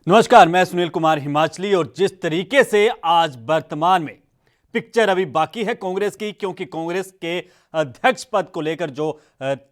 नमस्कार, मैं सुनील कुमार हिमाचली। और जिस तरीके से आज वर्तमान में पिक्चर अभी बाकी है कांग्रेस की, क्योंकि कांग्रेस के अध्यक्ष पद को लेकर जो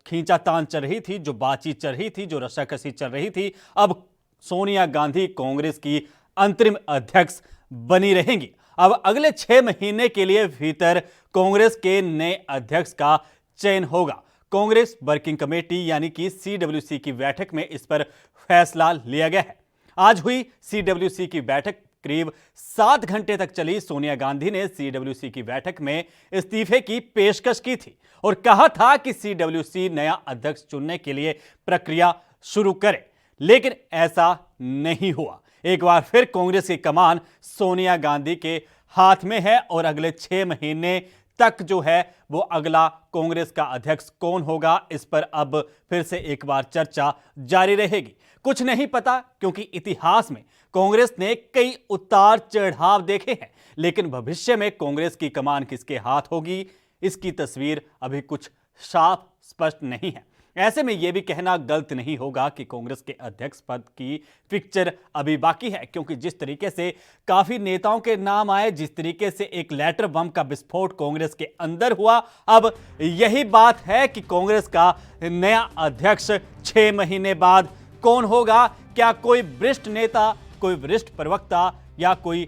खींचातान चल रही थी, जो बातचीत चल रही थी, जो रस्साकसी चल रही थी, अब सोनिया गांधी कांग्रेस की अंतरिम अध्यक्ष बनी रहेंगी। अब अगले 6 महीने के लिए भीतर कांग्रेस के नए अध्यक्ष का चयन होगा। कांग्रेस वर्किंग कमेटी यानी कि CWC की बैठक में इस पर फैसला लिया गया है। आज हुई CWC की बैठक करीब 7 घंटे तक चली। सोनिया गांधी ने CWC की बैठक में इस्तीफे की पेशकश की थी और कहा था कि CWC नया अध्यक्ष चुनने के लिए प्रक्रिया शुरू करे, लेकिन ऐसा नहीं हुआ। एक बार फिर कांग्रेस की कमान सोनिया गांधी के हाथ में है और अगले 6 महीने तक जो है वो अगला कांग्रेस का अध्यक्ष कौन होगा, इस पर अब फिर से एक बार चर्चा जारी रहेगी। कुछ नहीं पता, क्योंकि इतिहास में कांग्रेस ने कई उतार चढ़ाव देखे हैं, लेकिन भविष्य में कांग्रेस की कमान किसके हाथ होगी, इसकी तस्वीर अभी कुछ साफ स्पष्ट नहीं है। ऐसे में यह भी कहना गलत नहीं होगा कि कांग्रेस के अध्यक्ष पद की पिक्चर अभी बाकी है, क्योंकि जिस तरीके से काफी नेताओं के नाम आए, जिस तरीके से एक लेटर बम का विस्फोट कांग्रेस के अंदर हुआ, अब यही बात है कि कांग्रेस का नया अध्यक्ष 6 महीने बाद कौन होगा। क्या कोई वरिष्ठ नेता, कोई वरिष्ठ प्रवक्ता या कोई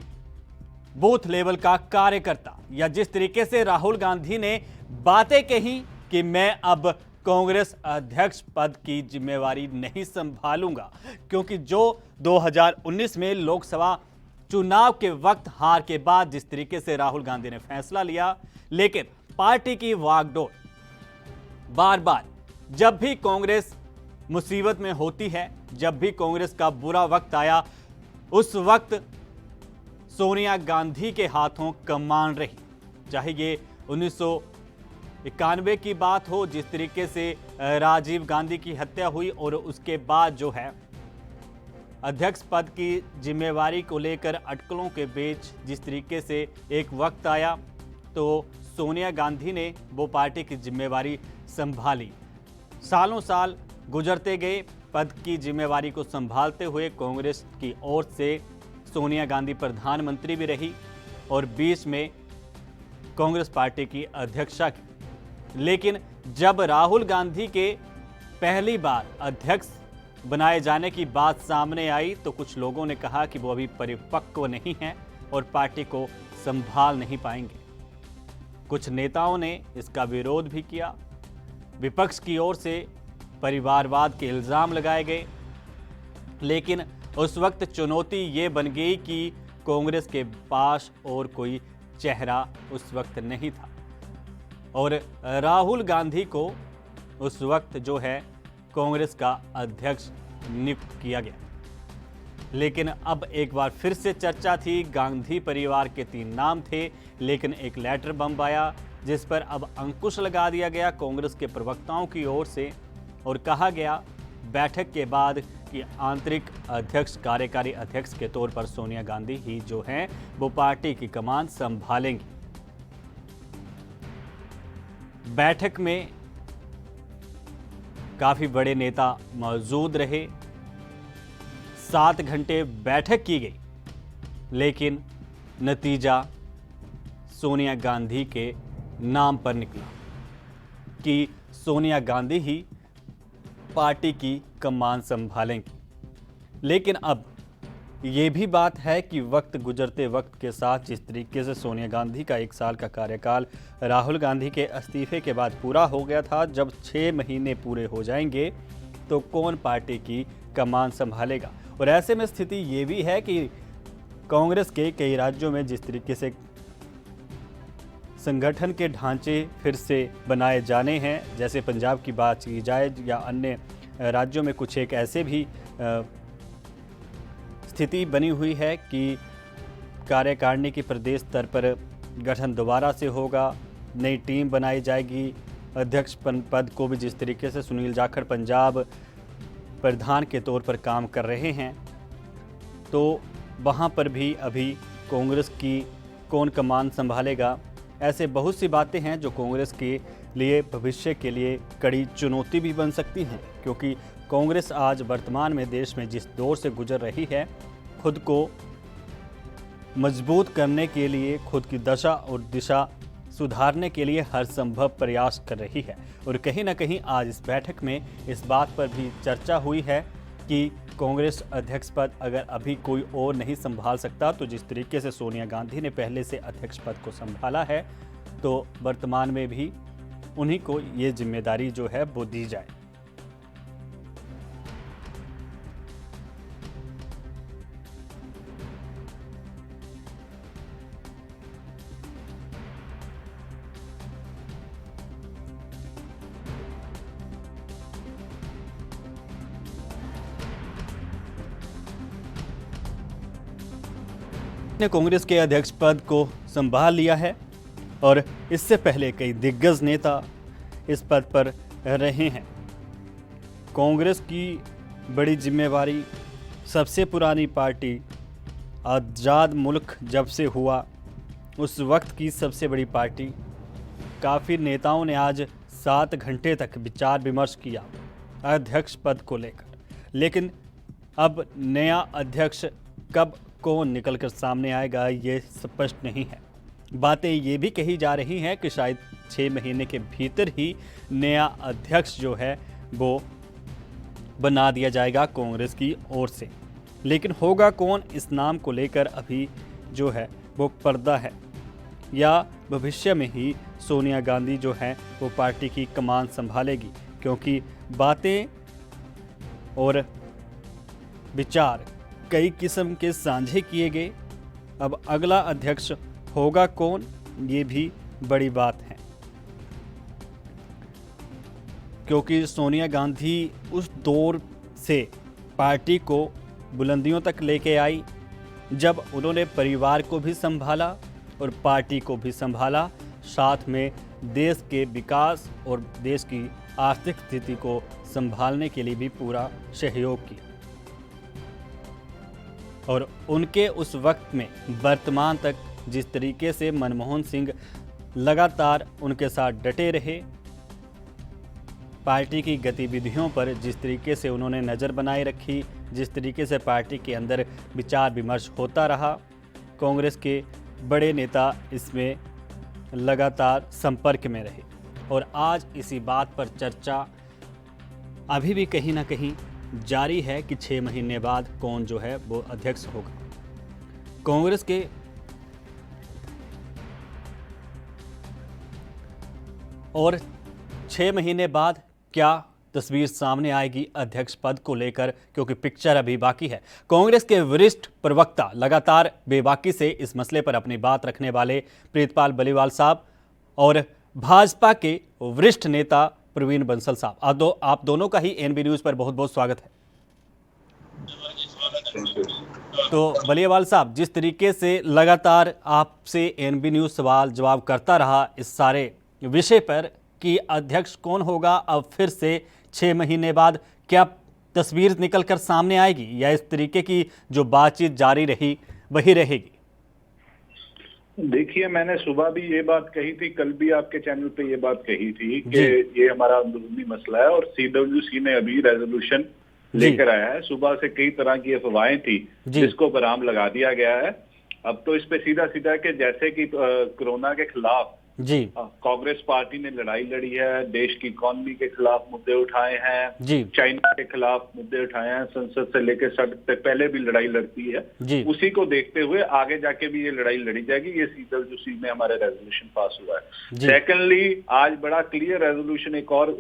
बूथ लेवल का कार्यकर्ता, या जिस तरीके से राहुल गांधी ने बातें कही कि मैं अब कांग्रेस अध्यक्ष पद की जिम्मेवारी नहीं संभालूंगा, क्योंकि जो 2019 में लोकसभा चुनाव के वक्त हार के बाद जिस तरीके से राहुल गांधी ने फैसला लिया, लेकिन पार्टी की वागडोर बार बार जब भी कांग्रेस मुसीबत में होती है, जब भी कांग्रेस का बुरा वक्त आया, उस वक्त सोनिया गांधी के हाथों कमान रही। चाहे ये 1991 की बात हो, जिस तरीके से राजीव गांधी की हत्या हुई और उसके बाद जो है अध्यक्ष पद की जिम्मेवारी को लेकर अटकलों के बीच जिस तरीके से एक वक्त आया, तो सोनिया गांधी ने वो पार्टी की जिम्मेवारी संभाली। सालों साल गुजरते गए, पद की जिम्मेवारी को संभालते हुए कांग्रेस की ओर से सोनिया गांधी प्रधानमंत्री भी रही और 20 में कांग्रेस पार्टी की अध्यक्षा की। लेकिन जब राहुल गांधी के पहली बार अध्यक्ष बनाए जाने की बात सामने आई, तो कुछ लोगों ने कहा कि वो अभी परिपक्व नहीं हैं और पार्टी को संभाल नहीं पाएंगे। कुछ नेताओं ने इसका विरोध भी किया। विपक्ष की ओर से परिवारवाद के इल्जाम लगाए गए, लेकिन उस वक्त चुनौती ये बन गई कि कांग्रेस के पास और कोई चेहरा उस वक्त नहीं था और राहुल गांधी को उस वक्त जो है कांग्रेस का अध्यक्ष नियुक्त किया गया। लेकिन अब एक बार फिर से चर्चा थी। गांधी परिवार के 3 नाम थे, लेकिन एक लेटर बम आया जिस पर अब अंकुश लगा दिया गया कांग्रेस के प्रवक्ताओं की ओर से और कहा गया बैठक के बाद कि आंतरिक अध्यक्ष, कार्यकारी अध्यक्ष के तौर पर सोनिया गांधी ही जो हैं वो पार्टी की कमान संभालेंगी। बैठक में काफी बड़े नेता मौजूद रहे। 7 घंटे बैठक की गई, लेकिन नतीजा सोनिया गांधी के नाम पर निकला कि सोनिया गांधी ही पार्टी की कमान संभालेंगी। लेकिन अब ये भी बात है कि वक्त गुजरते वक्त के साथ जिस तरीके से सोनिया गांधी का 1 साल का कार्यकाल राहुल गांधी के इस्तीफे के बाद पूरा हो गया था, जब 6 महीने पूरे हो जाएंगे तो कौन पार्टी की कमान संभालेगा। और ऐसे में स्थिति ये भी है कि कांग्रेस के कई राज्यों में जिस तरीके से संगठन के ढांचे फिर से बनाए जाने हैं, जैसे पंजाब की बात की जाए या अन्य राज्यों में कुछ एक ऐसे भी स्थिति बनी हुई है कि कार्यकारिणी की प्रदेश स्तर पर गठन दोबारा से होगा, नई टीम बनाई जाएगी। अध्यक्ष पद को भी जिस तरीके से सुनील जाखड़ पंजाब प्रधान के तौर पर काम कर रहे हैं, तो वहाँ पर भी अभी कांग्रेस की कौन कमान संभालेगा। ऐसे बहुत सी बातें हैं जो कांग्रेस के लिए भविष्य के लिए कड़ी चुनौती भी बन सकती हैं, क्योंकि कांग्रेस आज वर्तमान में देश में जिस दौर से गुजर रही है खुद को मजबूत करने के लिए, खुद की दशा और दिशा सुधारने के लिए हर संभव प्रयास कर रही है। और कहीं ना कहीं आज इस बैठक में इस बात पर भी चर्चा हुई है कि कांग्रेस अध्यक्ष पद अगर अभी कोई और नहीं संभाल सकता, तो जिस तरीके से सोनिया गांधी ने पहले से अध्यक्ष पद को संभाला है, तो वर्तमान में भी उन्हीं को ये जिम्मेदारी जो है वो दी जाए। ने कांग्रेस के अध्यक्ष पद को संभाल लिया है और इससे पहले कई दिग्गज नेता इस पद पर रहे हैं। कांग्रेस की बड़ी जिम्मेवारी, सबसे पुरानी पार्टी, आज़ाद मुल्क जब से हुआ उस वक्त की सबसे बड़ी पार्टी। काफ़ी नेताओं ने आज 7 घंटे तक विचार विमर्श किया अध्यक्ष पद को लेकर, लेकिन अब नया अध्यक्ष कब कौन निकलकर सामने आएगा ये स्पष्ट नहीं है। बातें ये भी कही जा रही हैं कि शायद 6 महीने के भीतर ही नया अध्यक्ष जो है वो बना दिया जाएगा कांग्रेस की ओर से। लेकिन होगा कौन, इस नाम को लेकर अभी जो है वो पर्दा है, या भविष्य में ही सोनिया गांधी जो है वो पार्टी की कमान संभालेगी, क्योंकि बातें और विचार कई किस्म के साझे किए गए। अब अगला अध्यक्ष होगा कौन, ये भी बड़ी बात है, क्योंकि सोनिया गांधी उस दौर से पार्टी को बुलंदियों तक लेके आई जब उन्होंने परिवार को भी संभाला और पार्टी को भी संभाला, साथ में देश के विकास और देश की आर्थिक स्थिति को संभालने के लिए भी पूरा सहयोग किया। और उनके उस वक्त में वर्तमान तक जिस तरीके से मनमोहन सिंह लगातार उनके साथ डटे रहे, पार्टी की गतिविधियों पर जिस तरीके से उन्होंने नज़र बनाए रखी, जिस तरीके से पार्टी के अंदर विचार विमर्श होता रहा, कांग्रेस के बड़े नेता इसमें लगातार संपर्क में रहे। और आज इसी बात पर चर्चा अभी भी कहीं ना कहीं जारी है कि 6 महीने बाद कौन जो है वो अध्यक्ष होगा कांग्रेस के। और 6 महीने बाद क्या तस्वीर सामने आएगी अध्यक्ष पद को लेकर, क्योंकि पिक्चर अभी बाकी है। कांग्रेस के वरिष्ठ प्रवक्ता लगातार बेबाकी से इस मसले पर अपनी बात रखने वाले प्रीतपाल बलीवाल साहब और भाजपा के वरिष्ठ नेता प्रवीण बंसल साहब, आप दोनों का ही एनबी न्यूज़ पर बहुत बहुत स्वागत है। तो बलीवाल साहब, जिस तरीके से लगातार आपसे एनबी न्यूज़ सवाल जवाब करता रहा इस सारे विषय पर कि अध्यक्ष कौन होगा, अब फिर से 6 महीने बाद क्या तस्वीर निकलकर सामने आएगी, या इस तरीके की जो बातचीत जारी रही वही रहेगी? देखिए, मैंने सुबह भी ये बात कही थी, कल भी आपके चैनल पे ये बात कही थी कि ये हमारा अंदरूनी मसला है और सीडब्ल्यूसी ने अभी रेजोल्यूशन लेकर आया है। सुबह से कई तरह की अफवाहें थी जिसको बराम लगा दिया गया है। अब तो इस पे सीधा सीधा कि जैसे कि कोरोना के खिलाफ कांग्रेस पार्टी ने लड़ाई लड़ी है, देश की इकोनॉमी के खिलाफ मुद्दे उठाए हैं, चाइना के खिलाफ मुद्दे उठाए हैं, संसद से लेकर सड़क तक पहले भी लड़ाई लड़ती है। उसी को देखते हुए आगे जाके भी ये लड़ाई लड़ी जाएगी। ये सीडब्ल्यूसी में हमारे रेजोल्यूशन पास हुआ है। सेकेंडली, आज बड़ा क्लियर रेजोल्यूशन एक और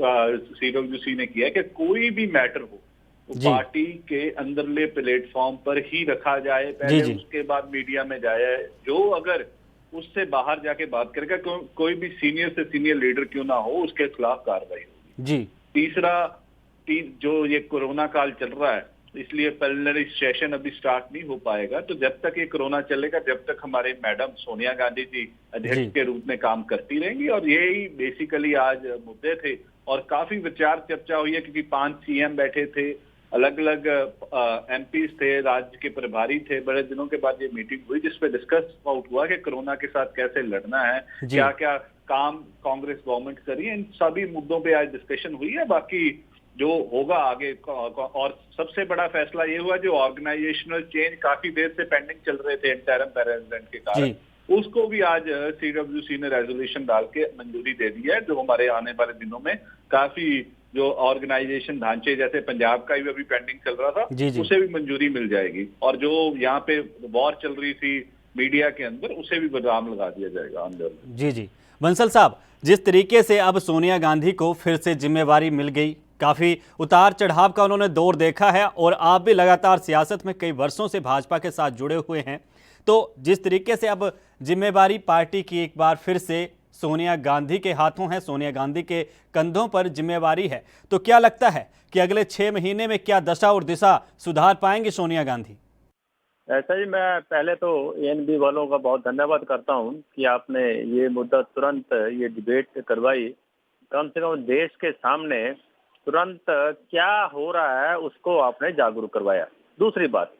सीडब्ल्यूसी ने किया है कि कोई भी मैटर हो पार्टी के अंदरले प्लेटफॉर्म पर ही रखा जाए, पहले उसके बाद मीडिया में जाए। जो अगर उससे बाहर जाके बात करेगा, कोई भी सीनियर से सीनियर लीडर क्यों ना हो, उसके खिलाफ कार्रवाई होगी। तीसरा, जो ये कोरोना काल चल रहा है, इसलिए प्रीलिमिनरी सेशन अभी स्टार्ट नहीं हो पाएगा। तो जब तक ये कोरोना चलेगा, जब तक हमारे मैडम सोनिया गांधी जी अध्यक्ष के रूप में काम करती रहेंगी। और यही बेसिकली आज मुद्दे थे और काफी विचार चर्चा हुई है, क्योंकि 5 सीएम बैठे थे, अलग अलग एमपीज थे, राज्य के प्रभारी थे। बड़े दिनों के बाद ये मीटिंग हुई जिसपे डिस्कस आउट हुआ कि कोरोना के साथ कैसे लड़ना है, क्या क्या काम कांग्रेस गवर्नमेंट करी। इन सभी मुद्दों पे आज डिस्कशन हुई है। बाकी जो होगा आगे और सबसे बड़ा फैसला ये हुआ जो ऑर्गेनाइजेशनल चेंज काफी देर से पेंडिंग चल रहे थे इंटरिम प्रेसिडेंट के कारण, उसको भी आज सीडब्ल्यूसी ने रेजोल्यूशन डाल के मंजूरी दे दी है, जो हमारे आने वाले दिनों में काफी जो ऑर्गेनाइजेशन ढांचे जैसे पंजाब का भी अभी पेंडिंग चल रहा था, उसे भी मंजूरी मिल जाएगी, और जो यहाँ पे वॉर चल रही थी मीडिया के अंदर उसे भी विराम लगा दिया जाएगा अंदर। जी जी बंसल साहब, जिस तरीके से अब सोनिया गांधी को फिर से जिम्मेवारी मिल गई, काफ़ी उतार चढ़ाव का उन्होंने दौर देखा है और आप भी लगातार सियासत में कई वर्षों से भाजपा के साथ जुड़े हुए हैं, तो जिस तरीके से अब जिम्मेवारी पार्टी की एक बार फिर से सोनिया गांधी के हाथों है, सोनिया गांधी के कंधों पर जिम्मेवारी है, तो क्या लगता है कि अगले 6 महीने में क्या दशा और दिशा सुधार पाएंगे सोनिया गांधी? ऐसा ही मैं पहले तो एएनबी वालों का बहुत धन्यवाद करता हूं कि आपने ये मुद्दा तुरंत ये डिबेट करवाई। कम से कम देश के सामने तुरंत क्या हो रहा है उसको आपने जागरूक करवाया। दूसरी बात,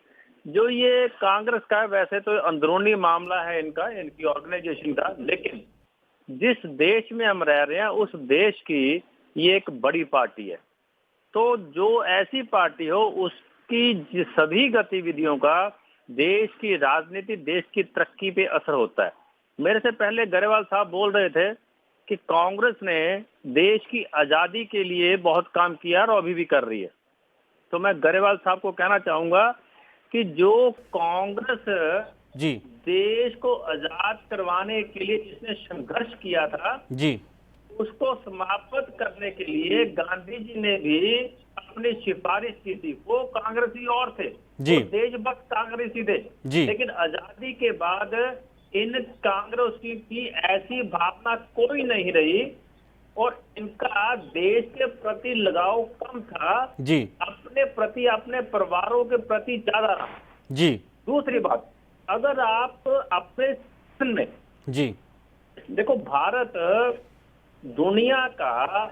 जो ये कांग्रेस का वैसे तो अंदरूनी मामला है इनका, इनकी ऑर्गेनाइजेशन का, लेकिन जिस देश में हम रह रहे हैं उस देश की ये एक बड़ी पार्टी है, तो जो ऐसी पार्टी हो उसकी सभी गतिविधियों का देश की राजनीति, देश की तरक्की पे असर होता है। मेरे से पहले गरेवाल साहब बोल रहे थे कि कांग्रेस ने देश की आजादी के लिए बहुत काम किया और अभी भी कर रही है, तो मैं गरेवाल साहब को कहना चाहूंगा कि जो कांग्रेस जी देश को आजाद करवाने के लिए जिसने संघर्ष किया था जी उसको समाप्त करने के लिए गांधी जी ने भी अपनी सिफारिश की थी। वो कांग्रेसी और थे, जी वो देशभक्त कांग्रेसी थे, जी लेकिन आजादी के बाद इन कांग्रेस की ऐसी भावना कोई नहीं रही और इनका देश के प्रति लगाव कम था, जी अपने प्रति, अपने परिवारों के प्रति ज्यादा रहा। जी दूसरी बात, अगर आप अपने में जी देखो, भारत दुनिया का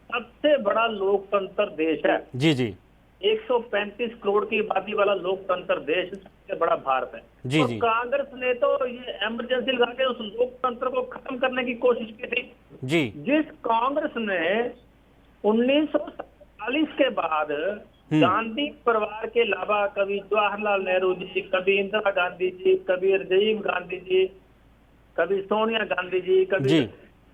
सबसे बड़ा लोकतंत्र देश है। जी जी 135 करोड़ की आबादी वाला लोकतंत्र देश, सबसे बड़ा भारत है। जी और जी कांग्रेस ने तो ये इमरजेंसी लगा के उस लोकतंत्र को खत्म करने की कोशिश की थी। जी जिस कांग्रेस ने 1947 के बाद गांधी परिवार के अलावा कभी जवाहरलाल नेहरू जी, कभी इंदिरा गांधी जी, कभी राजीव गांधी जी, कभी सोनिया गांधी जी, कभी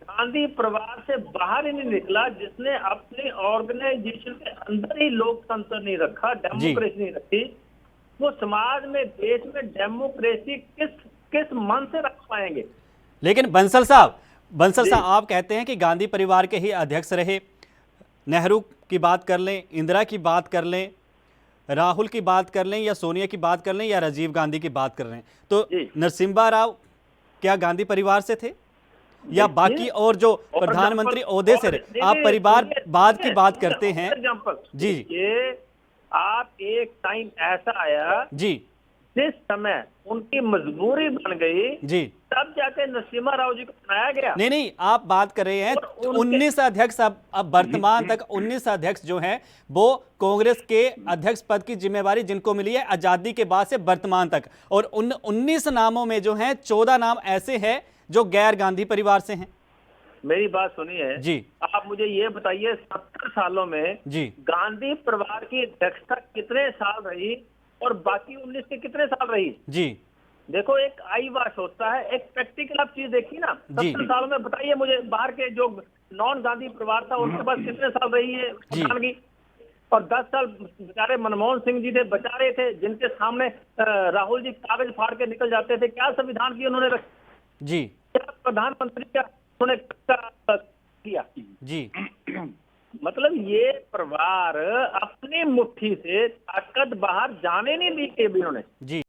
गांधी परिवार से बाहर ही नहीं निकला, जिसने अपनी ऑर्गेनाइजेशन के अंदर ही लोकतंत्र नहीं रखा, डेमोक्रेसी नहीं रखी, वो समाज में, देश में डेमोक्रेसी किस मन से रख पाएंगे? लेकिन बंसल साहब आप कहते हैं कि गांधी परिवार के ही अध्यक्ष रहे, नेहरू की बात कर लें, इंदिरा की बात कर लें, राहुल की बात कर लें, या सोनिया की बात कर लें, या राजीव गांधी की बात कर लें, तो नरसिम्हा राव क्या गांधी परिवार से थे या बाकी और जो प्रधानमंत्री ओहदे से रहे? आप परिवार बाद की बात करते हैं। जी ये आप एक टाइम ऐसा आया जी जिस समय उनकी मजबूरी बन गई, जी तब जाके नरसिम्हा राव जी को बनाया गया। नहीं, आप बात कर रहे हैं 19 अध्यक्ष, अब वर्तमान तक 19 अध्यक्ष जो हैं वो कांग्रेस के अध्यक्ष पद की जिम्मेवारी जिनको मिली है आजादी के बाद से वर्तमान तक, और उन 19 नामों में जो हैं 14 नाम ऐसे हैं जो गैर गांधी परिवार से हैं। मेरी बात सुनिए जी, आप मुझे ये बताइए 70 सालों में जी गांधी परिवार की अध्यक्षता कितने साल रही और बाकी 19 के कितने साल रही? जी देखो, एक आई वाश होता है, एक प्रैक्टिकल आप चीज देखी ना। 70 सालों में बताइए मुझे, बाहर के जो नॉन गांधी परिवार था उनके पास कितने साल रही है प्रधानगी? और 10 साल बेचारे मनमोहन सिंह जी थे, बचा रहे थे, जिनके सामने राहुल जी कागज फाड़ के निकल जाते थे। क्या संविधान की उन्होंने जी, क्या प्रधानमंत्री का उन्होंने किया? जी मतलब ये परिवार अपनी मुट्ठी से ताकत बाहर जाने नहीं दी के भी उन्होंने जी।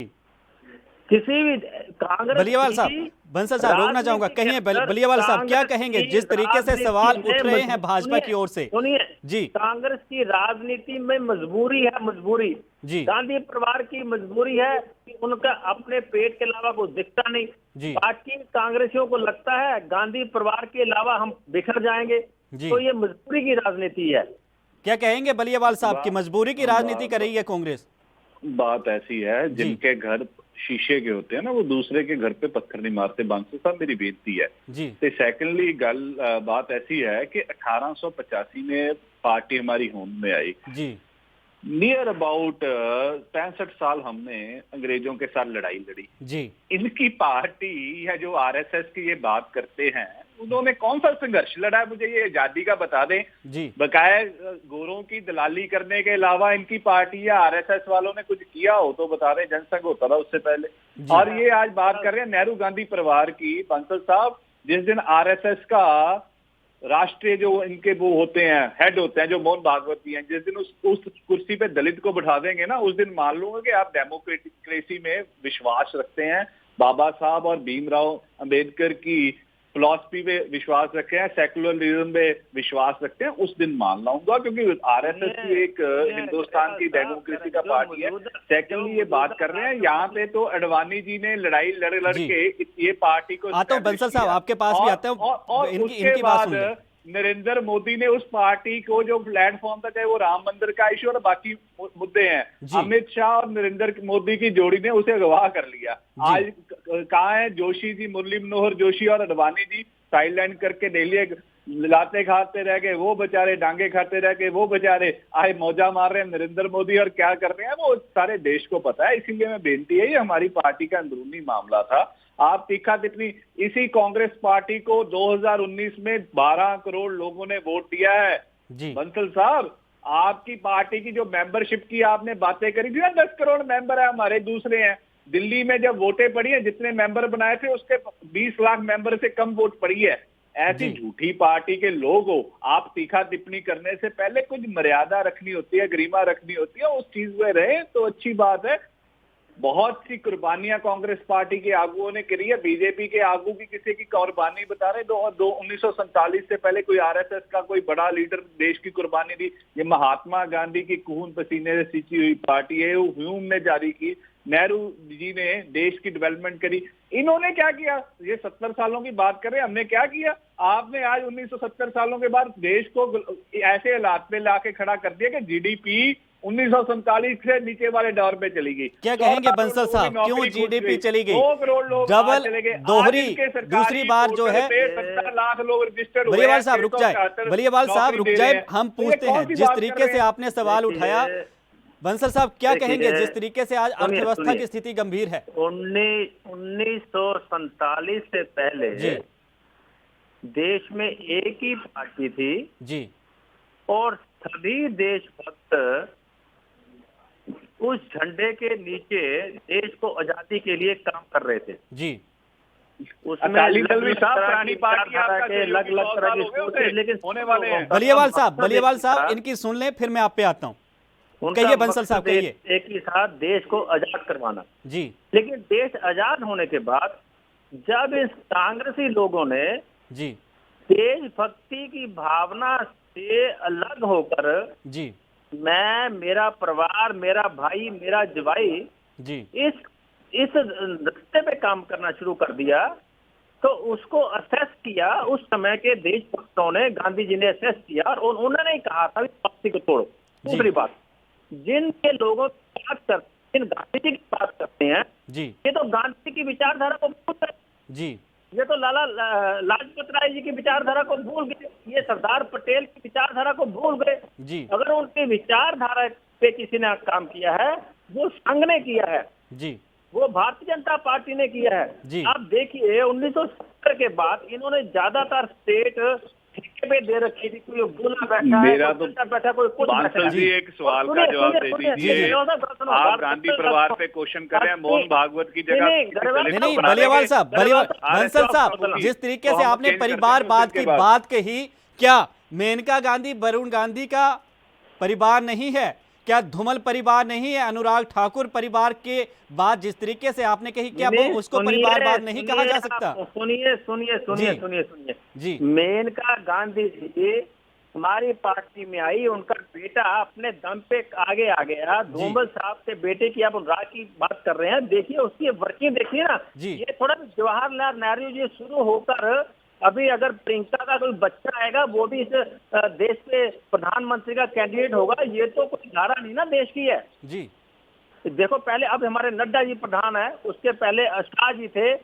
किसी भी कांग्रेस। बलियावाल साहब, बंसल साहब रोकना चाहूंगा, कहिए बलियावाल साहब क्या कहेंगे जिस तरीके से सवाल उठ रहे हैं भाजपा की ओर से? सुनिए जी, कांग्रेस की राजनीति में मजबूरी है, मजबूरी जी, गांधी परिवार की मजबूरी है कि उनका अपने पेट के अलावा कुछ दिखता नहीं जी। बाकी कांग्रेसियों को लगता है गांधी परिवार के अलावा हम बिखर जाएंगे, तो ये मजबूरी की राजनीति है। क्या कहेंगे बलियावाल साहब की मजबूरी की राजनीति कर रही है कांग्रेस? बात ऐसी है, जिनके घर शीशे के होते हैं ना, वो दूसरे के घर पे पत्थर नहीं मारते। बांसल साहब, मेरी बेनती है। जी ਤੇ ਸੈਕੰਡਲੀ ਗੱਲ बात ऐसी है कि 1885 में पार्टी हमारी होंद में आई। जी नियर अबाउट 65 साल हमने अंग्रेजों के साथ लड़ाई लड़ी। जी इनकी पार्टी या जो आरएसएस की ये बात करते हैं, उन्होंने कौन सा संघर्ष लड़ा है, मुझे ये आजादी का बता दें। जी बकाया गोरों की दलाली करने के अलावा इनकी पार्टी या आरएसएस वालों ने कुछ किया हो तो बता दें। जनसंघ होता था उससे पहले। जी। और ये आज बात कर रहे हैं नेहरू गांधी परिवार की। बंसल साहब, जिस दिन आरएसएस का राष्ट्रीय जो इनके वो होते हैं, हेड होते हैं, जो मोहन भागवत जी हैं, जिस दिन उस कुर्सी पे दलित को बिठा देंगे ना, उस दिन मान लूंगा कि आप डेमोक्रेसी में विश्वास रखते हैं, बाबा साहब और भीमराव अंबेडकर की फिलॉसफी पे विश्वास रखते हैं, सेकुलरिज्म पे विश्वास रखते हैं, उस दिन मान लाऊंगा, क्योंकि आरएसएस की एक हिंदुस्तान की डेमोक्रेसी का पार्टी है। सेकंडली ये बात कर रहे हैं यहाँ पे, तो अडवाणी जी ने लड़ाई लड़ जी। के ये पार्टी को आता हूँ बंसल साहब, आपके पास भी आते हैं। और इनकी उसके बात बाद सुन लें। नरेंद्र मोदी ने उस पार्टी को जो प्लेटफॉर्म था, चाहे वो राम मंदिर का इशू और बाकी मुद्दे हैं, जी। अमित शाह और नरेंद्र मोदी की जोड़ी ने उसे अगवा कर लिया। आज कहाँ है जोशी जी, मुरली मनोहर जोशी और अडवाणी जी? साइडलाइन करके डेली लाते खाते रह गए वो बेचारे, डांगे खाते रह गए वो बेचारे, आज मौजा मार रहे हैं नरेंद्र मोदी। और क्या कर रहे हैं वो सारे देश को पता है। इसीलिए मैं बेनती है, ये हमारी पार्टी का अंदरूनी मामला था। आप तीखा तितली, इसी कांग्रेस पार्टी को 2019 में 12 करोड़ लोगों ने वोट दिया है। जी बंसल साहब, आपकी पार्टी की जो मेंबरशिप की आपने बातें करी थी ना, 10 करोड़ मेंबर है हमारे, दूसरे हैं। दिल्ली में जब वोटें पड़ी है, जितने मेंबर बनाए थे उसके 20 लाख मेंबर से कम वोट पड़ी है। ऐसी झूठी पार्टी के लोग हो, आप तीखा टिप्पणी करने से पहले कुछ मर्यादा रखनी होती है, गरिमा रखनी होती है, उस चीज में रहे तो अच्छी बात है। बहुत सी कुर्बानियां कांग्रेस पार्टी के आगुओं ने करी है। बीजेपी के आगू की किसी की कुर्बानी बता रहे? 1947 से पहले कोई आरएसएस का कोई बड़ा लीडर देश की कुर्बानी दी? ये महात्मा गांधी की खून पसीने से सींची हुई पार्टी है। वो ह्यूम ने जारी की, नेहरू जी ने देश की डेवलपमेंट करी। इन्होंने क्या किया? ये 70 सालों की बात कर रहे हैं, हमने क्या किया? आपने आज 1970 सालों के बाद देश को ऐसे हालात पे लाके खड़ा कर दिया कि जीडीपी 1947 से नीचे वाले दौर पे चली गई। क्या कहेंगे बंसल साहब, क्यों जीडीपी चली गई? 2 करोड़ लोग डबल चले गए। दोहरी दूसरी बार जो है, 70 लाख लोग रजिस्टर्ड हुए। बलियावाल साहब रुक जाए, बलियावाल साहब रुक जाए, हम पूछते हैं। जिस तरीके से आपने सवाल उठाया, बंसल साहब क्या कहेंगे जिस तरीके से आज अर्थव्यवस्था की स्थिति गंभीर है? 1947 से पहले जी देश में एक ही पार्टी थी जी, और सभी देशभक्त उस झंडे के नीचे देश को आजादी के लिए काम कर रहे थे। जी उसमें अलग अलग तरह की सोच है, लेकिन होने वाले हैं। बलियावाल साहब इनकी सुन लें, फिर मैं आप पे आता हूँ। कहिए बंसल साहब, कहिए। एक ही साथ देश को आजाद करवाना जी, लेकिन देश आजाद होने के बाद जब इस कांग्रेसी लोगों ने जी देशभक्ति की भावना से अलग होकर जी मैं, मेरा परिवार, मेरा भाई, मेरा जवाई, जी इस रास्ते पे काम करना शुरू कर दिया, तो उसको असेस किया। उस समय के देशभक्तों ने, गांधी जी ने असेस किया और उन्होंने ही कहा था पार्टी को तोड़ो। दूसरी बात, जिन के लोगों की बात करते, जिन गांधी जी की बात करते हैं जी, ये तो गांधी की विचारधारा को भूल गए। जी ये तो लाला लाजपत राय जी की विचारधारा को भूल गए, ये सरदार पटेल की विचारधारा को भूल गए। जी अगर उनकी विचारधारा पे किसी ने काम किया है, वो संघ ने किया है, जी, वो भारतीय जनता पार्टी ने किया है। जी। आप देखिए 1970 के बाद इन्होंने ज्यादातर स्टेट ठेके पे दे रखी थी। कोई बोला बैठा मेरा है, तो कोई बैठा, कोई कुछ बांसल जी एक सवाल का जवाब दे दीजिए। आप गांधी परिवार पे क्वेश्चन कर रहे हैं, मोहन भागवत की जगह नहीं बलियावाल साहब, बंसल साहब, जिस तरीके से आपने परिवारवाद की बात कही, क्या मेनका गांधी वरुण गांधी का परिवार नहीं है? क्या धूमल परिवार नहीं है? अनुराग ठाकुर परिवार के बाद जिस तरीके से आपने कही, क्या वो उसको परिवारवाद नहीं कहा जा सकता? सुनिए जी, मेनका गांधी जी हमारी पार्टी में आई, उनका बेटा अपने दम पे आगे आ गया। धूमल साहब के बेटे की आप राह की बात कर रहे हैं, देखिए उसकी वर्किंग देखिए ना। ये थोड़ा जवाहरलाल नेहरू जी शुरू होकर अभी अगर प्रियंका का कोई बच्चा आएगा वो भी इस देश के प्रधानमंत्री का कैंडिडेट होगा, ये तो कोई धारा नहीं ना देश की है। जी देखो पहले अब हमारे नड्डा जी प्रधान है, उसके पहले शाह जी थे।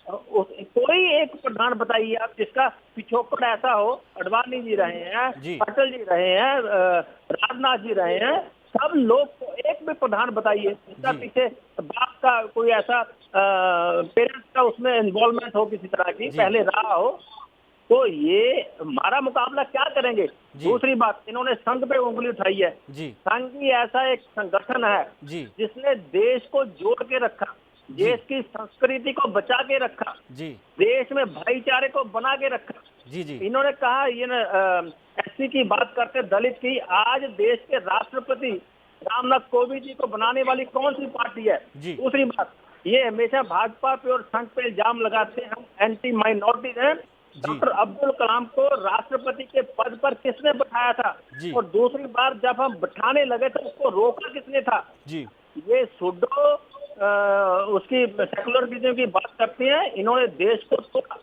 कोई एक प्रधान बताइए आप जिसका पिछोकड़ ऐसा हो। अडवाणी जी रहे हैं, जी अटल जी रहे हैं, राजनाथ जी रहे हैं, सब लोग को एक भी प्रधान बताइए जिसका जी पीछे बाप का कोई ऐसा पेरेंट्स का उसमें इन्वॉल्वमेंट हो किसी तरह की, जी पहले रहा हो। तो ये हमारा मुकाबला क्या करेंगे। जी दूसरी बात, इन्होंने संघ पे उंगली उठाई है। जी संघ ही ऐसा एक संगठन है जी जिसने देश को जोड़ के रखा, जी देश की संस्कृति को बचा के रखा, जी देश में भाईचारे को बना के रखा। जी जी इन्होंने कहा ये एससी की बात करते, दलित की, आज देश के राष्ट्रपति रामनाथ कोविंद जी को बनाने वाली कौन सी पार्टी है। जी दूसरी बात, ये हमेशा भाजपा पे और संघ पे इल्जाम लगाते हैं हम एंटी माइनॉरिटीज हैं। जी डॉक्टर अब्दुल कलाम को राष्ट्रपति के पद पर किसने बैठाया था, जी और दूसरी बार जब हम बैठाने लगे तो उसको रोका किसने था। जी ये सुडो उसकी सेकुलरिज्म की बात करते हैं। इन्होंने देश को तोड़ा,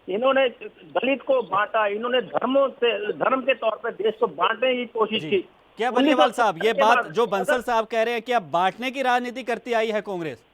इन्होंने दलित को बांटा, इन्होंने धर्म के तौर पर देश को बांटने की कोशिश जी की। क्या बलियावाल साहब, ये 1970 के बात बाद जो बंसल साहब कह रहे हैं कि अब बांटने की राजनीति करती आई है कांग्रेस?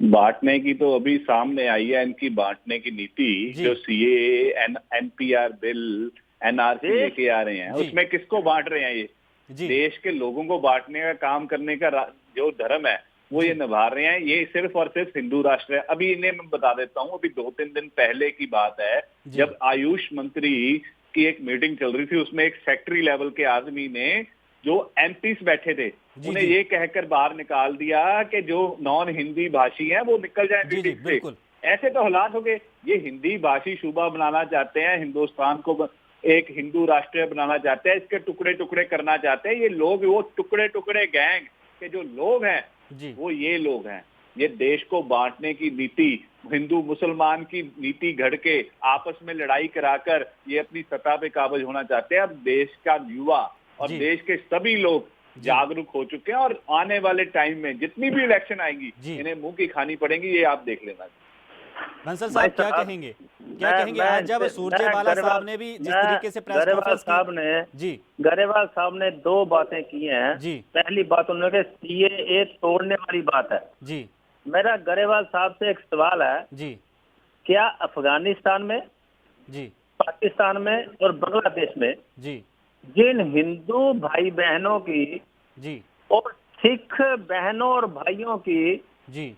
बांटने की तो अभी सामने आई है इनकी बांटने की नीति। जी। जो सीए एनपीआर बिल एनआरसी जी। लेके आ रहे हैं, जी। उसमें किसको बांट रहे हैं? ये जी देश के लोगों को बांटने का काम करने का जो धर्म है वो ये निभा रहे हैं। ये सिर्फ और सिर्फ हिंदू राष्ट्र है। अभी इन्हें मैं बता देता हूँ, अभी 2-3 दिन पहले की बात है, जी। जब आयुष मंत्री की एक मीटिंग चल रही थी, उसमें एक सेक्रेटरी लेवल के आदमी ने, जो एमपीस बैठे थे, जी, उन्हें जी। ये कहकर बाहर निकाल दिया कि जो नॉन हिंदी भाषी हैं वो निकल जाए जी, जी, मीटिंग से। बिल्कुल। ऐसे तो हालात हो गए। ये हिंदी भाषी सूबा बनाना चाहते हैं, हिंदुस्तान को एक हिंदू राष्ट्र बनाना चाहते हैं, इसके टुकड़े टुकड़े करना चाहते हैं। ये लोग, वो टुकड़े टुकड़े गैंग के जो लोग हैं, जी वो ये लोग हैं। ये देश को बांटने की नीति, हिंदू मुसलमान की नीति घड़ के आपस में लड़ाई कराकर ये अपनी सत्ता पे काबिज होना चाहते हैं। अब देश का युवा और जी। देश के सभी लोग जागरूक हो चुके हैं, और आने वाले टाइम में जितनी भी इलेक्शन आएंगी, जी। इन्हें मुंह की खानी पड़ेगी, ये आप देख लेना। बंसल भाई साहब क्या साहब, कहेंगे? क्या कहेंगे आज जब सूरजेवाला साहब ने भी जिस तरीके से प्रेस गरेवाल कॉन्फ्रेंस साहब की? ने जी गरेवाल साहब ने दो बातें की हैं। जी पहली बात उन्होंने सीएए तोड़ने वाली बात है। जी मेरा गरेवाल साहब से एक सवाल है, जी क्या अफगानिस्तान में, जी पाकिस्तान में और बांग्लादेश में जी जिन हिंदू भाई बहनों की जी और सिख बहनों और भाइयों की जी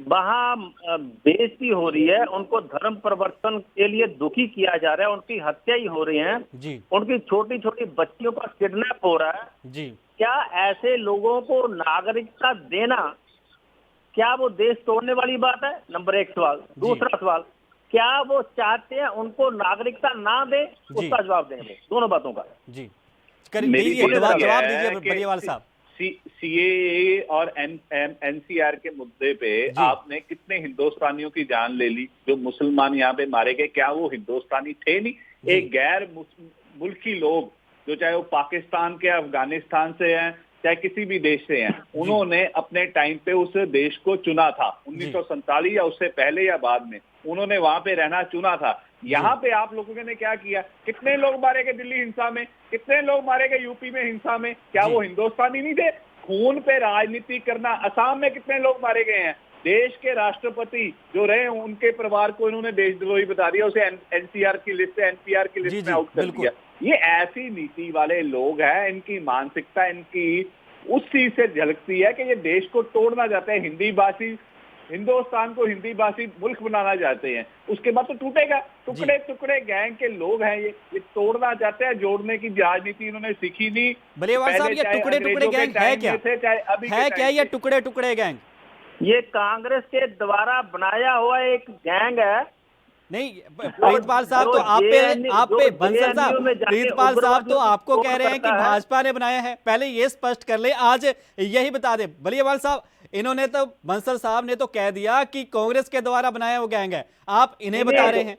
वहाँ बेइज्जती हो रही है, उनको धर्म परिवर्तन के लिए दुखी किया जा रहा है, उनकी हत्या ही हो रही है, जी उनकी छोटी छोटी बच्चियों का किडनैप हो रहा है, जी क्या ऐसे लोगों को नागरिकता देना, क्या वो देश तोड़ने वाली बात है? नंबर एक सवाल। दूसरा सवाल, क्या वो चाहते हैं उनको नागरिकता ना दे? उसका जवाब देंगे, दोनों बातों का। जी मेरी दीजिए, बात जवाब यह दीजिए है कि बलियावाल साहब। सीएए और एनसीआर के मुद्दे पे जी। आपने कितने हिंदुस्तानियों की जान ले ली? जो मुसलमान यहाँ पे मारे गए, क्या वो हिंदुस्तानी थे? नहीं। जी। एक गैर मुल्की लोग, जो चाहे वो पाकिस्तान के, अफगानिस्तान से हैं, चाहे किसी भी देश से हैं, उन्होंने अपने टाइम पे उस देश को चुना था। 1947 या उससे पहले या बाद में उन्होंने वहां पे रहना चुना था। यहाँ पे आप लोगों ने क्या किया? कितने लोग मारे गए दिल्ली हिंसा में? कितने लोग मारे गए यूपी में हिंसा में? क्या वो हिंदुस्तानी नहीं थे? खून पे राजनीति करना। असम में कितने लोग मारे गए हैं? देश के राष्ट्रपति जो रहे, उनके परिवार को इन्होंने देशद्रोही बता दिया, उसे एनसीआर की लिस्ट से, एनपीआर की लिस्ट में आउट कर दिया। ये ऐसी नीति वाले लोग हैं। इनकी मानसिकता, इनकी उस चीज से झलकती है कि ये देश को तोड़ना चाहते हैं। हिंदी भाषी हिंदुस्तान को हिंदी भाषी मुल्क बनाना चाहते हैं। उसके बाद तो टूटेगा। टुकड़े टुकड़े गैंग के लोग हैं ये तोड़ना चाहते हैं। जोड़ने की राजनीति इन्होंने सीखी नहीं। बलियावाल साहब, ये टुकड़े टुकड़े गैंग है क्या? है क्या ये टुकड़े टुकड़े गैंग? ये कांग्रेस के द्वारा बनाया हुआ एक गैंग है। नहीं, प्रीतपाल साहब तो आप पे बंसल साहब, प्रीतपाल साहब तो आपको कह रहे हैं कि भाजपा ने बनाया है। पहले ये स्पष्ट कर ले, आज यही बता दे बलियावाल साहब। इन्होंने तो, बंसल साहब ने तो कह दिया कि कांग्रेस के द्वारा बनाया वो गैंग है, आप इन्हें बता रहे हैं।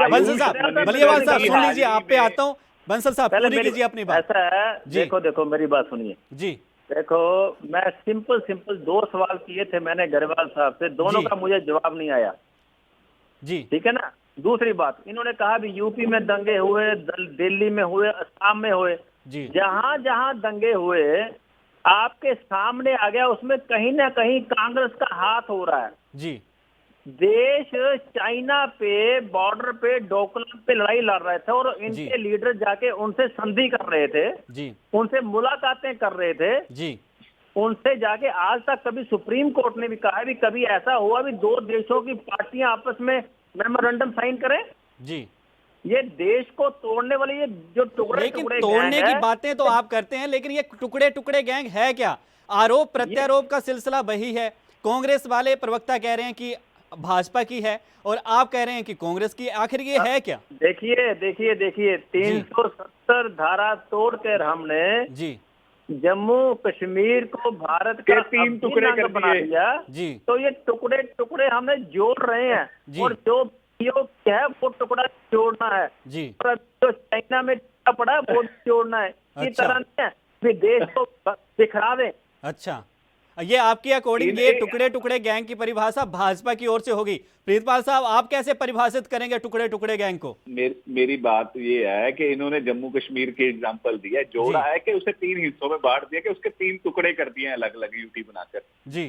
बंसल साहब, बलियावाल साहब सुन लीजिए, आप पे आता हूँ। बंसल साहब पूरी कीजिए अपनी बात। ऐसा है, देखो मेरी बात सुनिए जी। देखो, मैं सिंपल दो सवाल किए थे मैंने गरेवाल साहब से, दोनों का मुझे जवाब नहीं आया जी। ठीक है ना। दूसरी बात, इन्होंने कहा भी यूपी में दंगे हुए, दिल्ली में हुए, असम में हुए, जी जहां जहां दंगे हुए आपके सामने आ गया, उसमें कहीं ना कहीं कांग्रेस का हाथ हो रहा है। जी देश चाइना पे बॉर्डर पे डोकलाम पे लड़ाई लड़ रहे थे और जी इनके लीडर जाके उनसे संधि कर रहे थे, जी उनसे मुलाकातें कर रहे थे, जी उनसे जाके आज तक कभी सुप्रीम कोर्ट ने भी कहा है भी कभी ऐसा हुआ भी दो देशों की पार्टियां आपस में मेमोरेंडम साइन करें। जी। ये देश को तोड़ने वाले ये जो टुकड़े लेकिन टुकड़े तोड़ने गैंग की है, बातें तो आप करते हैं, लेकिन ये टुकड़े टुकड़े गैंग है क्या? आरोप प्रत्यारोप का सिलसिला वही है। कांग्रेस वाले प्रवक्ता कह रहे हैं कि भाजपा की है और आप कह रहे हैं कि कांग्रेस की। आखिर ये है क्या? देखिए देखिए देखिए, 370 धारा तोड़कर हमने जी जम्मू कश्मीर को भारत का के 3 टुकड़े कर बना दिया। जी तो ये टुकड़े टुकड़े हमें जोड़ रहे हैं जी। और जो योग है वो टुकड़ा जोड़ना है जी और अब जो चाइना में पड़ा है वो जोड़ना है। इस अच्छा। तरह नहीं है कि देश को बिखरा दें। अच्छा, ये आपकी अकॉर्डिंग ये टुकड़े टुकड़े गैंग की परिभाषा भाजपा की ओर से होगी। प्रीतपाल साहब, आप कैसे परिभाषित करेंगे टुकड़े टुकड़े गैंग को? मेरी बात ये है कि इन्होंने जम्मू कश्मीर के एग्जांपल दिया, जोड़ा जी। है कि उसे 3 हिस्सों में बांट दिया कि उसके 3 टुकड़े कर दिए हैं अलग अलग यूटी बनाकर। जी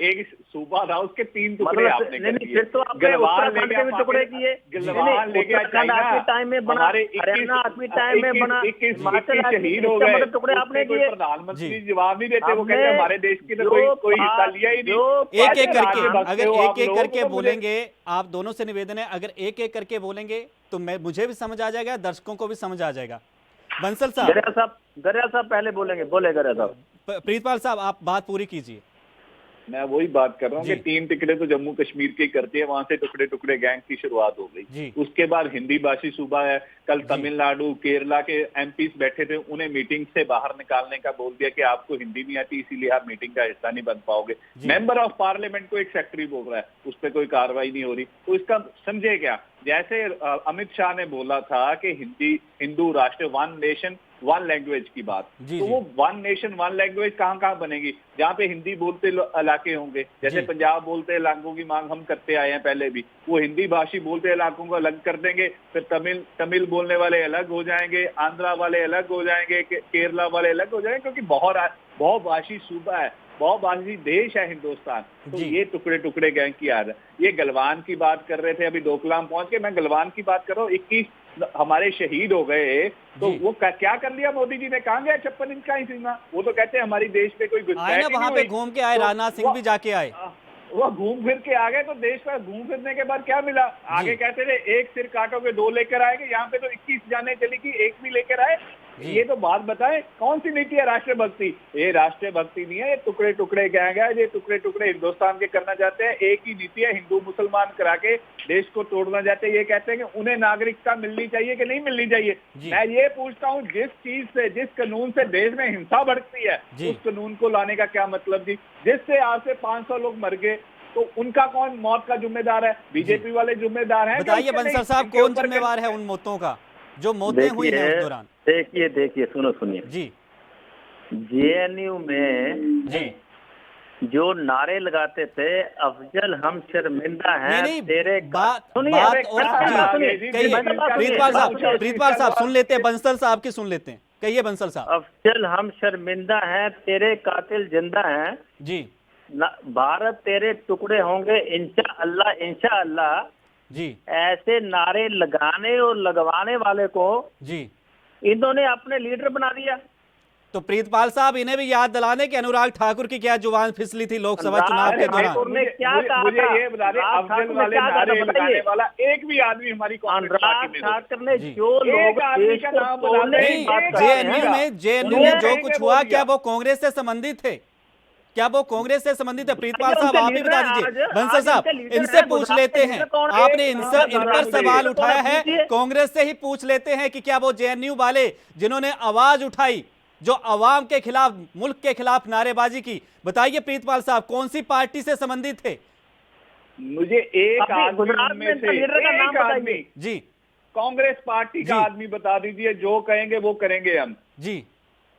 एक सूबा था, उसके 3 टुकड़े मतलब आपने कर नहीं, दिए। फिर तो आपने उत्तराखंड के भी टुकड़े किए, गलवान ले गया उत्तराखंड चाइना, आपके टाइम में बना, हमारे हरियाणा आपके टाइम में बना, 21 हिमाचल शहीद हो गए। टुकड़े आपने कोई किए। प्रधानमंत्री जवाब नहीं देते, वो हमने कहते हैं हमारे देश की तो कोई हिस्सा लिया ही नहीं। एक एक करके, राजभक्त अगर हो आप एक एक लोग, करके तो मुझे- बोलेंगे, आप दोनों से निवेदन है, अगर एक एक करके बोलेंगे तो मुझे भी समझ आ जाएगा, दर्शकों को भी समझ आ जाएगा। बंसल साहब, गरिया साहब पहले बोलेंगे, बोले गरिया साहब। प्रीतपाल साहब, आप बात पूरी कीजिए। मैं वही बात कर रहा हूँ जी। कि 3 टुकड़े तो जम्मू कश्मीर के करते हैं, वहां से टुकड़े टुकड़े गैंग की शुरुआत हो जी। गई। उसके बाद हिंदी भाषी सूबा है, कल तमिलनाडु केरला के एमपीज बैठे थे, उन्हें मीटिंग से बाहर निकालने का बोल दिया कि आपको हिंदी नहीं आती इसीलिए आप मीटिंग का हिस्सा नहीं बन पाओगे। मेंबर ऑफ पार्लियामेंट को एक सेक्रेटरी बोल रहा है, उस पर कोई कार्रवाई नहीं हो रही। तो इसका समझे क्या? जैसे अमित शाह ने बोला था कि हिंदू राष्ट्र, वन नेशन वन लैंग्वेज की बात, तो वो वन नेशन वन लैंग्वेज कहाँ कहाँ बनेगी? जहाँ पे हिंदी बोलते इलाके होंगे, जैसे पंजाब बोलते इलाकों की मांग हम करते आए हैं पहले भी, वो हिंदी भाषी बोलते इलाकों को अलग कर देंगे, फिर तमिल बोलने वाले अलग हो जाएंगे, आंध्रा वाले अलग हो जाएंगे, केरला वाले अलग हो जाएंगे, क्योंकि बहुभाषी सूबा है, बहुभाषी देश है हिंदुस्तान। तो ये टुकड़े टुकड़े गैंग की आदत। ये गलवान की बात कर रहे थे, अभी डोकलाम पहुंच के, मैं गलवान की बात कर रहा हूँ। 21 हमारे शहीद हो गए, तो वो क्या कर लिया मोदी जी ने? कहाँ गया 56 इंच का ही सीमा? वो तो कहते हैं हमारी देश पे कोई आए ना, वहां पे घूम के आए, राजनाथ सिंह भी जाके आए, वो घूम फिर के आ गए। तो देश पर घूम फिरने के बाद क्या मिला? आगे कहते थे एक सिर काटोगे 2 लेकर आएंगे, यहाँ पे तो 21 जाने चली कि 1 भी लेकर आए। ये तो बात बताएं, कौन सी नीति है राष्ट्रभक्ति? ये राष्ट्रभक्ति नहीं है, ये टुकड़े टुकड़े गैंग है, ये टुकड़े टुकड़े हिंदुस्तान के करना चाहते हैं। एक ही नीति है, हिंदू मुसलमान करा के देश को तोड़ना चाहते हैं। ये कहते हैं कि उन्हें नागरिकता मिलनी चाहिए कि नहीं मिलनी चाहिए। मैं ये पूछता हूँ, जिस चीज से, जिस कानून से देश में हिंसा बढ़ती है, उस कानून को लाने का क्या मतलब जी? जिससे आज से 500 लोग मर गए, तो उनका कौन मौत का जिम्मेदार है? बीजेपी वाले जिम्मेदार हैं? बताइए बंसल साहब, कौन जिम्मेवार है उन मौतों का, जो मौतें हुई हैं उस दौरान? देखिए सुनिए जी। जेएनयू में जी जो नारे लगाते थे, अफजल हम शर्मिंदा हैं नहीं, तेरे बात सुनिए, प्रीतपाल साहब सुन लेते हैं, बंसल साहब की सुन लेते हैं। कहिए बंसल साहब। अफजल हम शर्मिंदा हैं तेरे कातिल जिंदा हैं जी। भारत तेरे टुकड़े होंगे इंशाअल्लाह। जी। ऐसे नारे लगाने और लगवाने वाले को जी इन्होंने अपने लीडर बना दिया। तो प्रीतपाल साहब, इन्हें भी याद दिलाने कि अनुराग ठाकुर की क्या जुबान फिसली थी लोकसभा चुनाव के दौरान? मुझे ये बता दें, अफजल वाले नारे लगाने वाला एक भी आदमी हमारी कांग्रेस पार्टी में ठाकुर ने जो लोग देश को तोड़ने की बात कर रहे हैं, जेएनयू में जो कुछ हुआ, क्या वो कांग्रेस से संबंधित थे? क्या वो कांग्रेस से संबंधित है? प्रीतपाल साहब, आप ही बता दीजिए। बंसल साहब, इनसे पूछ लेते हैं, आपने इन पर सवाल उठाया है, कांग्रेस से ही पूछ लेते हैं कि क्या वो जेएनयू वाले जिन्होंने आवाज उठाई, जो अवाम के खिलाफ, मुल्क के खिलाफ नारेबाजी की, बताइए प्रीतपाल साहब, कौन सी पार्टी से संबंधित थे? मुझे एक आदमी जी, कांग्रेस पार्टी का आदमी बता दीजिए, जो कहेंगे वो करेंगे हम। जी,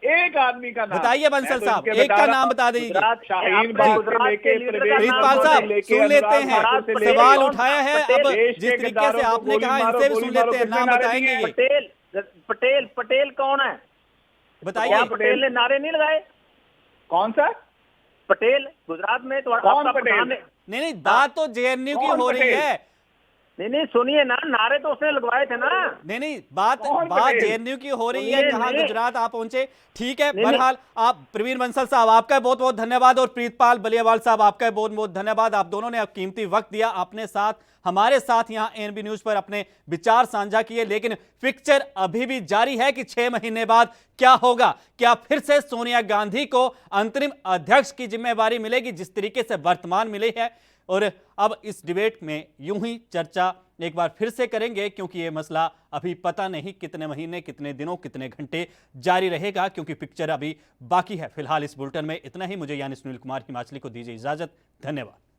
एक आदमी का नाम बताइए बंसल साहब, एक का नाम बता दीजिए। शाहीन बाग से लेके प्रीतपाल साहब सुन लेते हैं, सवाल उठाया है, अब जिस तरीके से आपने कहा, इनसे भी सुन लेते हैं, नाम बताएंगे ये। पटेल कौन है? बताइए। क्या पटेल ने नारे नहीं लगाए? कौन सा? पटेल गुजरात में तो कौन आपका पटेल? प्रधान है। नहीं, बात तो जेएनयू की कौन हो रही पटेल? है। नहीं सुनिए ना, नारे तो उसने लगवाए थे ना। नहीं, बात कौन बात पटेल? जेएनयू की हो रही है, सुनिए, कहाँ नहीं। गुजरात आप पहुंचे, ठीक है। नहीं, बहरहाल आप प्रवीण बंसल साहब, आपका बहुत बहुत धन्यवाद, और प्रीतपाल बलियावाल साहब, आपका बहुत बहुत धन्यवाद। आप दोनों ने अब कीमती वक्त दिया, अपने साथ हमारे साथ यहाँ एएनबी न्यूज पर अपने विचार साझा किए। लेकिन पिक्चर अभी भी जारी है कि 6 महीने बाद क्या होगा। क्या फिर से सोनिया गांधी को अंतरिम अध्यक्ष की जिम्मेवारी मिलेगी, जिस तरीके से वर्तमान मिली है? और अब इस डिबेट में यूं ही चर्चा एक बार फिर से करेंगे, क्योंकि यह मसला अभी पता नहीं कितने महीने, कितने दिनों, कितने घंटे जारी रहेगा, क्योंकि पिक्चर अभी बाकी है। फिलहाल इस बुलेटिन में इतना ही। मुझे यानी सुनील कुमार हिमाचली को दीजिए इजाजत। धन्यवाद।